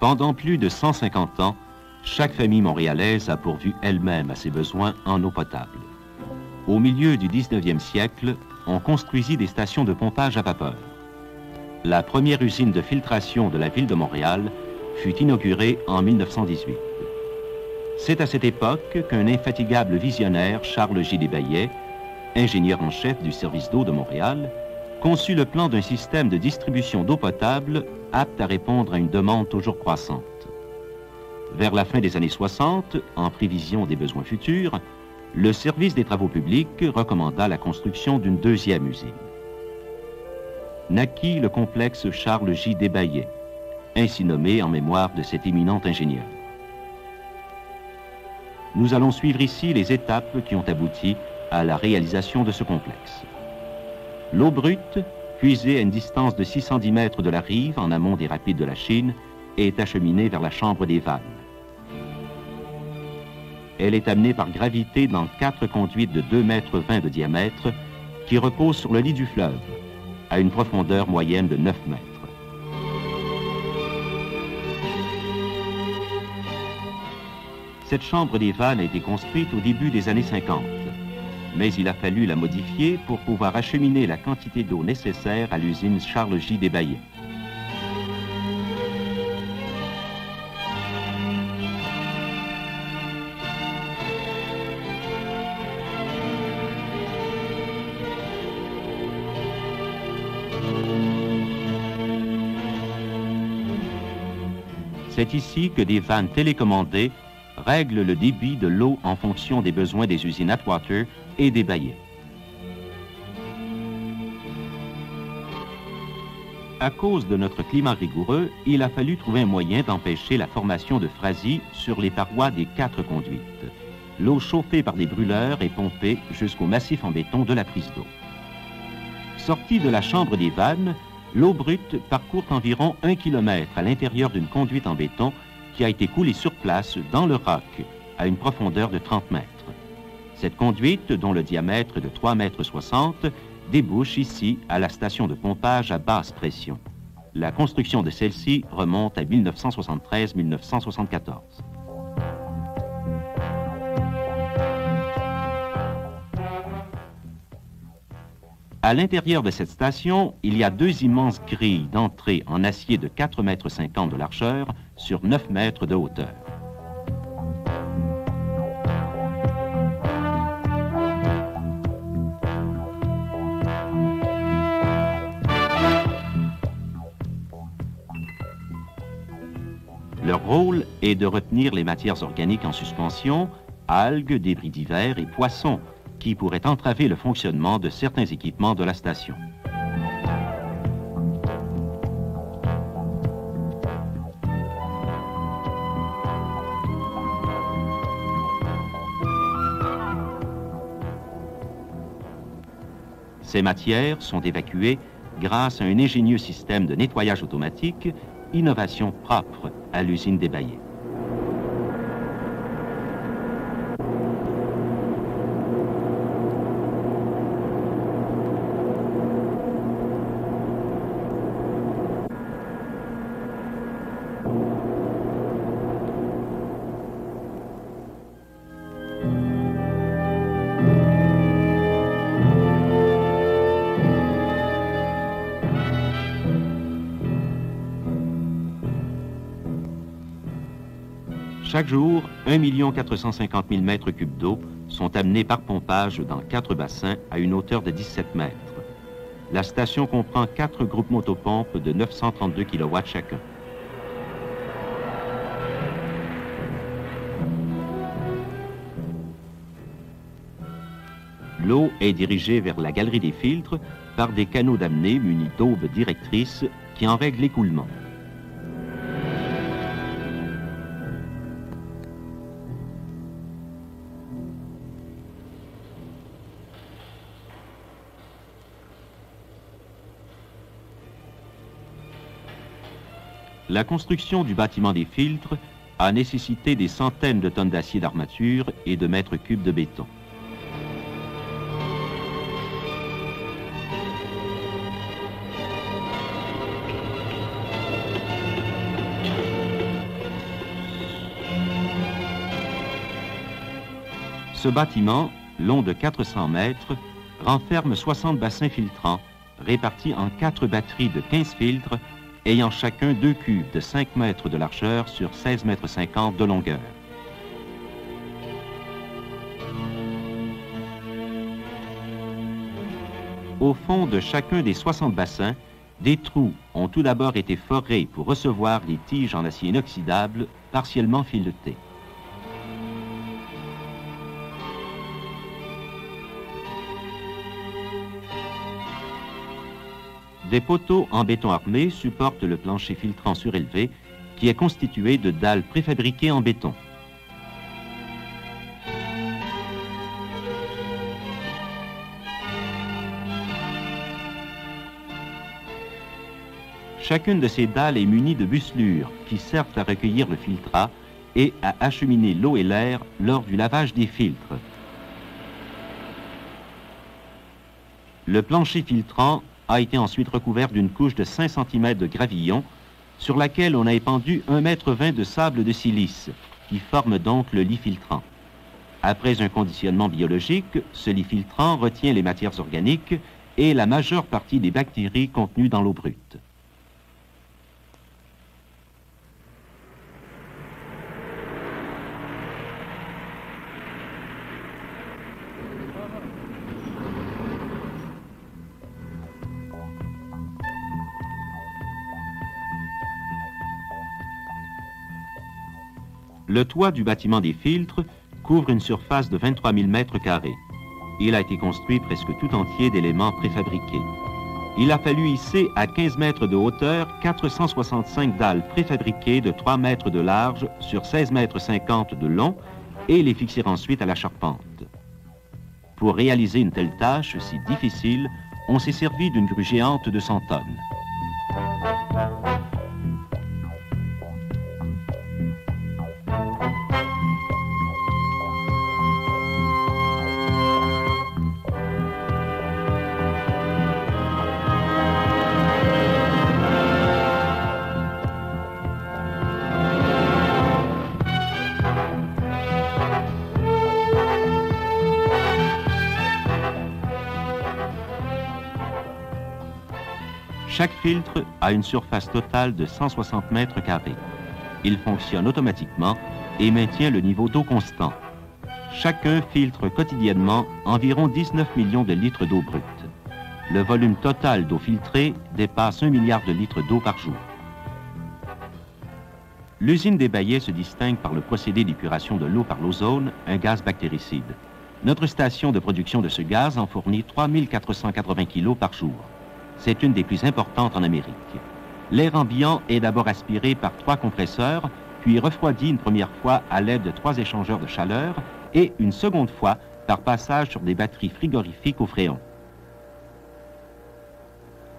Pendant plus de 150 ans, chaque famille montréalaise a pourvu elle-même à ses besoins en eau potable. Au milieu du 19e siècle, on construisit des stations de pompage à vapeur. La première usine de filtration de la ville de Montréal fut inaugurée en 1918. C'est à cette époque qu'un infatigable visionnaire, Charles J. Desbaillet, ingénieur en chef du service d'eau de Montréal, conçut le plan d'un système de distribution d'eau potable apte à répondre à une demande toujours croissante. Vers la fin des années 60, en prévision des besoins futurs, le service des travaux publics recommanda la construction d'une deuxième usine. Naquit le complexe Charles J. Desbaillet, ainsi nommé en mémoire de cet éminent ingénieur. Nous allons suivre ici les étapes qui ont abouti à la réalisation de ce complexe. L'eau brute, puisée à une distance de 610 mètres de la rive en amont des rapides de la Chine, est acheminée vers la chambre des vannes. Elle est amenée par gravité dans 4 conduites de 2,20 mètres de diamètre qui reposent sur le lit du fleuve, à une profondeur moyenne de 9 mètres. Cette chambre des vannes a été construite au début des années 50, mais il a fallu la modifier pour pouvoir acheminer la quantité d'eau nécessaire à l'usine Charles J. Desbaillet. C'est ici que des vannes télécommandées règlent le débit de l'eau en fonction des besoins des usines Atwater et Desbaillet. À cause de notre climat rigoureux, il a fallu trouver un moyen d'empêcher la formation de phrasie sur les parois des 4 conduites. L'eau chauffée par des brûleurs est pompée jusqu'au massif en béton de la prise d'eau. Sortie de la chambre des vannes, l'eau brute parcourt environ 1 km à l'intérieur d'une conduite en béton qui a été coulée sur place dans le roc à une profondeur de 30 mètres. Cette conduite, dont le diamètre est de 3,60 mètres, débouche ici à la station de pompage à basse pression. La construction de celle-ci remonte à 1973-1974. À l'intérieur de cette station, il y a 2 immenses grilles d'entrée en acier de 4,50 mètres de largeur sur 9 mètres de hauteur. Leur rôle est de retenir les matières organiques en suspension, algues, débris divers et poissons, qui pourraient entraver le fonctionnement de certains équipements de la station. Ces matières sont évacuées grâce à un ingénieux système de nettoyage automatique, innovation propre à l'usine Desbaillet. Chaque jour, 1 450 000 mètres cubes d'eau sont amenés par pompage dans 4 bassins à une hauteur de 17 mètres. La station comprend 4 groupes motopompes de 932 kW chacun. L'eau est dirigée vers la galerie des filtres par des canaux d'amener munis d'aubes directrices qui en règlent l'écoulement. La construction du bâtiment des filtres a nécessité des centaines de tonnes d'acier d'armature et de mètres cubes de béton. Ce bâtiment, long de 400 mètres, renferme 60 bassins filtrants, répartis en 4 batteries de 15 filtres, ayant chacun 2 cubes de 5 mètres de largeur sur 16,50 mètres de longueur. Au fond de chacun des 60 bassins, des trous ont tout d'abord été forés pour recevoir les tiges en acier inoxydable partiellement filetées. Des poteaux en béton armé supportent le plancher filtrant surélevé qui est constitué de dalles préfabriquées en béton. Chacune de ces dalles est munie de busselures qui servent à recueillir le filtrat et à acheminer l'eau et l'air lors du lavage des filtres. Le plancher filtrant a été ensuite recouvert d'une couche de 5 cm de gravillon sur laquelle on a épandu 1,20 m de sable de silice qui forme donc le lit filtrant. Après un conditionnement biologique, ce lit filtrant retient les matières organiques et la majeure partie des bactéries contenues dans l'eau brute. Le toit du bâtiment des filtres couvre une surface de 23 000 m². Il a été construit presque tout entier d'éléments préfabriqués. Il a fallu hisser à 15 mètres de hauteur 465 dalles préfabriquées de 3 mètres de large sur 16,50 mètres de long et les fixer ensuite à la charpente. Pour réaliser une telle tâche si difficile, on s'est servi d'une grue géante de 100 tonnes. Chaque filtre a une surface totale de 160 m². Il fonctionne automatiquement et maintient le niveau d'eau constant. Chacun filtre quotidiennement environ 19 millions de litres d'eau brute. Le volume total d'eau filtrée dépasse 1 milliard de litres d'eau par jour. L'usine des Bayets se distingue par le procédé d'épuration de l'eau par l'ozone, un gaz bactéricide. Notre station de production de ce gaz en fournit 3 480 kg par jour. C'est une des plus importantes en Amérique. L'air ambiant est d'abord aspiré par 3 compresseurs, puis refroidi une première fois à l'aide de 3 échangeurs de chaleur et une seconde fois par passage sur des batteries frigorifiques au fréon.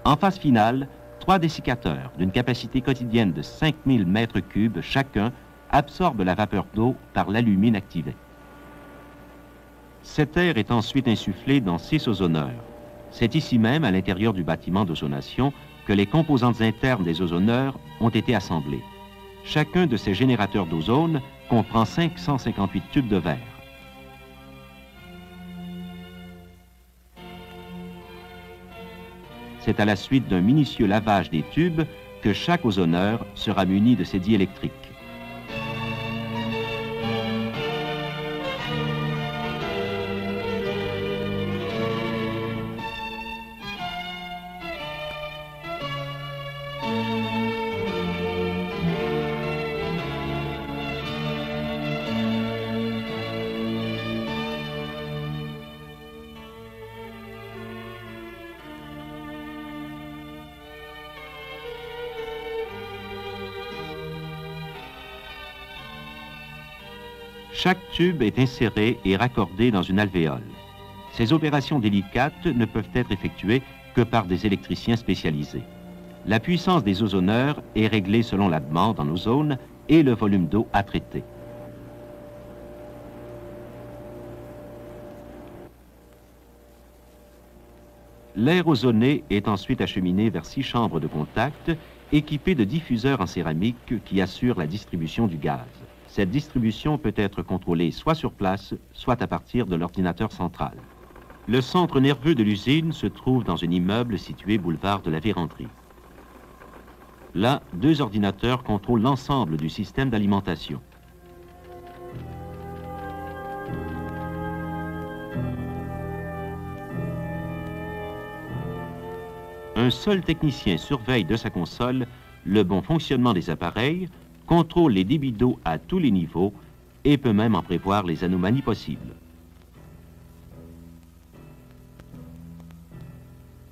En phase finale, 3 dessicateurs d'une capacité quotidienne de 5000 m³ chacun absorbent la vapeur d'eau par l'alumine activé. Cet air est ensuite insufflé dans 6 ozoneurs. C'est ici même, à l'intérieur du bâtiment d'ozonation, que les composantes internes des ozoneurs ont été assemblées. Chacun de ces générateurs d'ozone comprend 558 tubes de verre. C'est à la suite d'un minutieux lavage des tubes que chaque ozoneur sera muni de ses diélectriques. Chaque tube est inséré et raccordé dans une alvéole. Ces opérations délicates ne peuvent être effectuées que par des électriciens spécialisés. La puissance des ozoneurs est réglée selon la demande en ozone et le volume d'eau à traiter. L'air ozonné est ensuite acheminé vers 6 chambres de contact équipées de diffuseurs en céramique qui assurent la distribution du gaz. Cette distribution peut être contrôlée soit sur place, soit à partir de l'ordinateur central. Le centre nerveux de l'usine se trouve dans un immeuble situé boulevard de la Vérendrye. Là, 2 ordinateurs contrôlent l'ensemble du système d'alimentation. Un seul technicien surveille de sa console le bon fonctionnement des appareils, contrôle les débits d'eau à tous les niveaux et peut même en prévoir les anomalies possibles.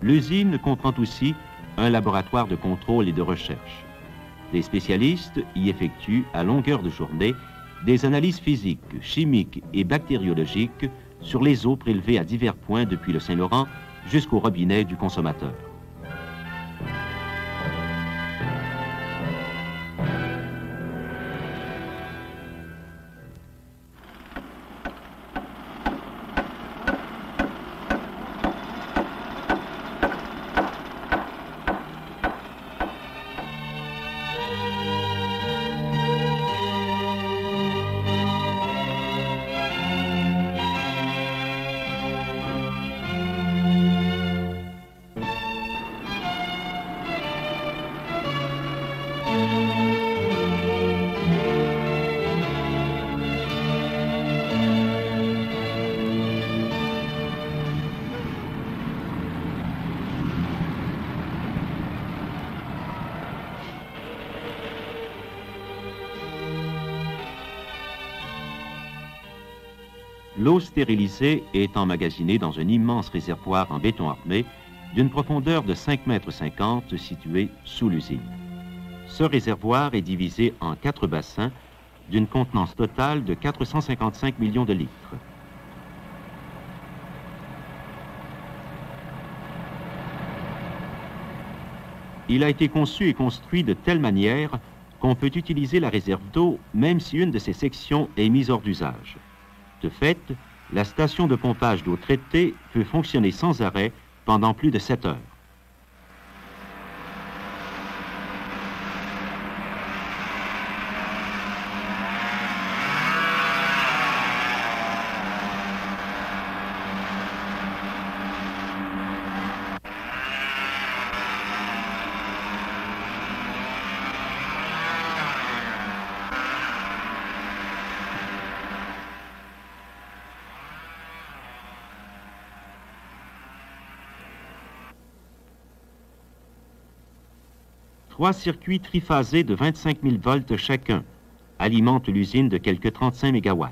L'usine comprend aussi un laboratoire de contrôle et de recherche. Des spécialistes y effectuent à longueur de journée des analyses physiques, chimiques et bactériologiques sur les eaux prélevées à divers points depuis le Saint-Laurent jusqu'au robinet du consommateur. L'eau stérilisée est emmagasinée dans un immense réservoir en béton armé d'une profondeur de 5,50 m situé sous l'usine. Ce réservoir est divisé en 4 bassins d'une contenance totale de 455 millions de litres. Il a été conçu et construit de telle manière qu'on peut utiliser la réserve d'eau même si une de ses sections est mise hors d'usage. De fait, la station de pompage d'eau traitée peut fonctionner sans arrêt pendant plus de 7 heures. Trois circuits triphasés de 25 000 volts chacun alimentent l'usine de quelques 35 MW.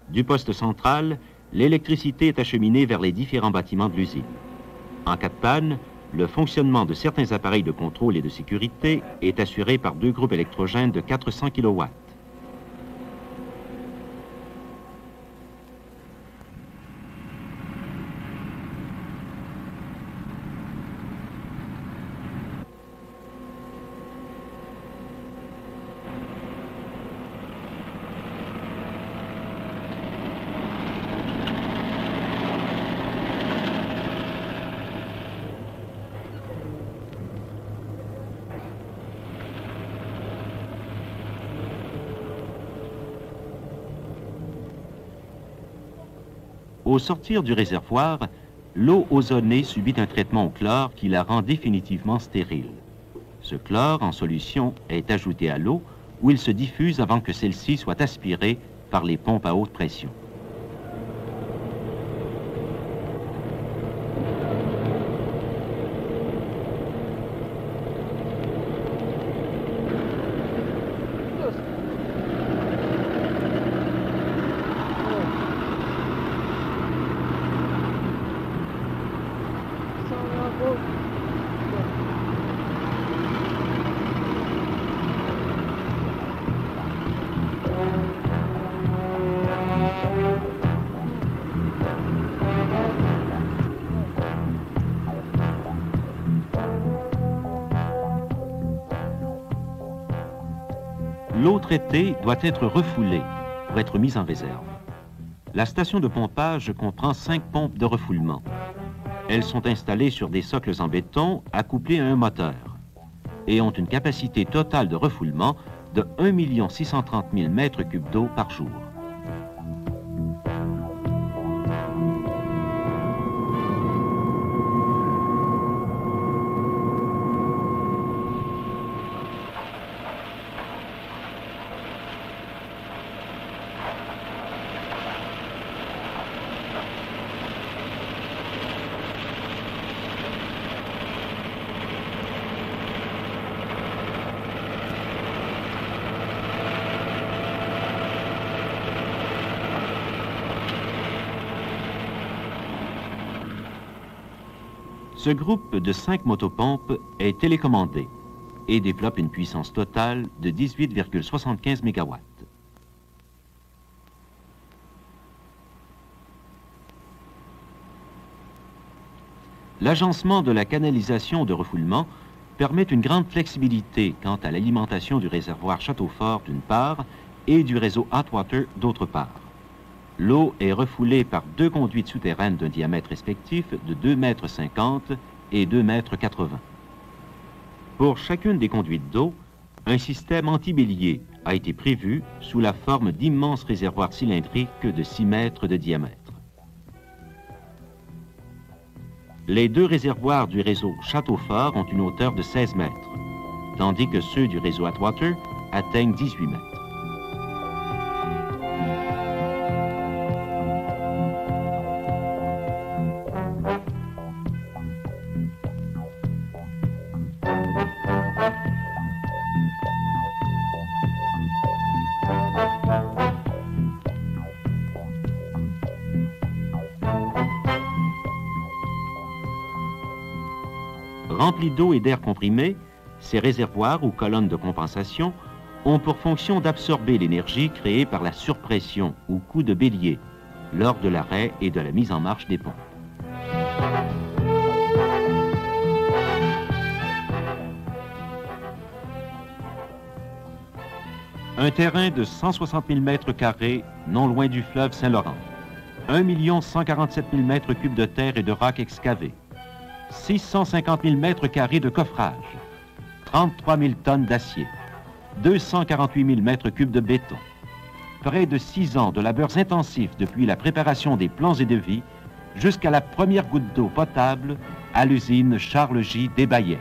Du poste central, l'électricité est acheminée vers les différents bâtiments de l'usine. En cas de panne, le fonctionnement de certains appareils de contrôle et de sécurité est assuré par 2 groupes électrogènes de 400 kW. Au sortir du réservoir, l'eau ozonée subit un traitement au chlore qui la rend définitivement stérile. Ce chlore en solution est ajouté à l'eau où il se diffuse avant que celle-ci soit aspirée par les pompes à haute pression. L'eau traitée doit être refoulée pour être mise en réserve. La station de pompage comprend 5 pompes de refoulement. Elles sont installées sur des socles en béton accouplés à un moteur et ont une capacité totale de refoulement de 1 630 000 mètres cubes d'eau par jour. Ce groupe de 5 motopompes est télécommandé et développe une puissance totale de 18,75 MW. L'agencement de la canalisation de refoulement permet une grande flexibilité quant à l'alimentation du réservoir Château-Fort d'une part et du réseau Atwater d'autre part. L'eau est refoulée par 2 conduites souterraines d'un diamètre respectif de 2,50 m et 2,80 m. Pour chacune des conduites d'eau, un système antibélier a été prévu sous la forme d'immenses réservoirs cylindriques de 6 mètres de diamètre. Les 2 réservoirs du réseau Château-Fort ont une hauteur de 16 mètres, tandis que ceux du réseau Atwater atteignent 18 mètres. Remplis d'eau et d'air comprimé, ces réservoirs ou colonnes de compensation ont pour fonction d'absorber l'énergie créée par la surpression ou coup de bélier lors de l'arrêt et de la mise en marche des pompes. Un terrain de 160 000 m² non loin du fleuve Saint-Laurent, 1 147 000 m³ de terre et de rocs excavés, 650 000 m² de coffrage, 33 000 tonnes d'acier, 248 000 m³ de béton. Près de 6 ans de labeurs intensifs depuis la préparation des plans et devis jusqu'à la première goutte d'eau potable à l'usine Charles J. Desbaillets.